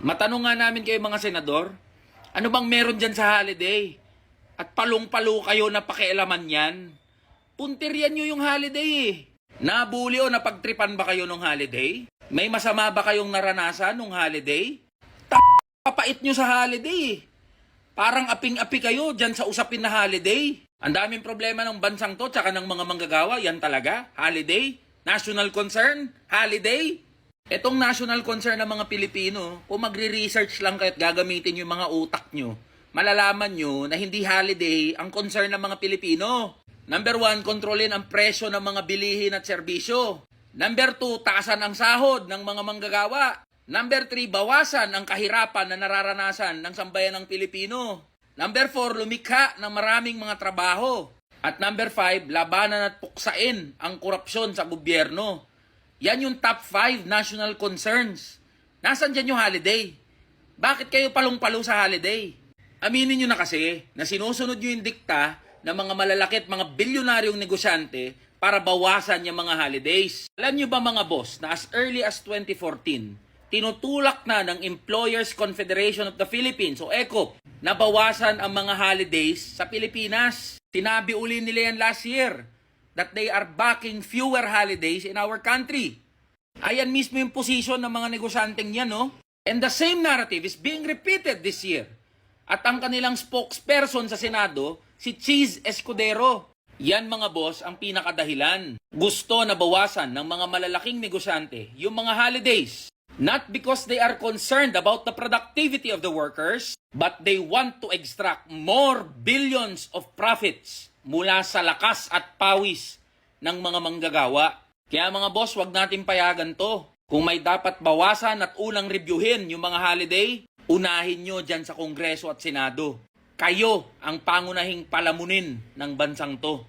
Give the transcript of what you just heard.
Matanong nga namin kayo mga senador, ano bang meron dyan sa holiday? At palong-palo kayo na pakialaman yan. Puntiryan nyo yung holiday eh. Nabuli o napagtripan ba kayo nung holiday? May masama ba kayong naranasan nung holiday? Papait nyo sa holiday eh. Parang aping-api kayo dyan sa usapin na holiday. Ang daming problema ng bansang to tsaka ng mga manggagawa, yan talaga, holiday. National concern, holiday. Etong national concern ng mga Pilipino, kung magre-research lang kayo at gagamitin yung mga utak nyo, malalaman nyo na hindi holiday ang concern ng mga Pilipino. Number 1, kontrolin ang presyo ng mga bilihin at serbisyo. Number 2, taasan ang sahod ng mga manggagawa. Number 3, bawasan ang kahirapan na nararanasan ng sambayan ng Pilipino. Number 4, lumikha ng maraming mga trabaho. At number 5, labanan at puksain ang korupsyon sa gobyerno. Yan yung top 5 national concerns. Nasaan dyan yung holiday? Bakit kayo palong-palo sa holiday? Aminin nyo na kasi na sinusunod nyo yung dikta ng mga malalaki at mga bilyonaryong negosyante para bawasan yung mga holidays. Alam nyo ba mga boss na as early as 2014, tinutulak na ng Employers Confederation of the Philippines o ECOP na bawasan ang mga holidays sa Pilipinas. Sinabi uli nila yan last year that they are backing fewer holidays in our country. Ayan mismo yung position ng mga negosyanteng yan, no? And the same narrative is being repeated this year. At ang kanilang spokesperson sa Senado, si Cheese Escudero. Yan mga boss ang pinakadahilan. Gusto na bawasan ng mga malalaking negosyante yung mga holidays. Not because they are concerned about the productivity of the workers, but they want to extract more billions of profits mula sa lakas at pawis ng mga manggagawa. Kaya mga boss, wag natin payagan to. Kung may dapat bawasan at unang reviewin yung mga holiday, unahin nyo dyan sa Kongreso at Senado. Kayo ang pangunahing palamunin ng bansang to.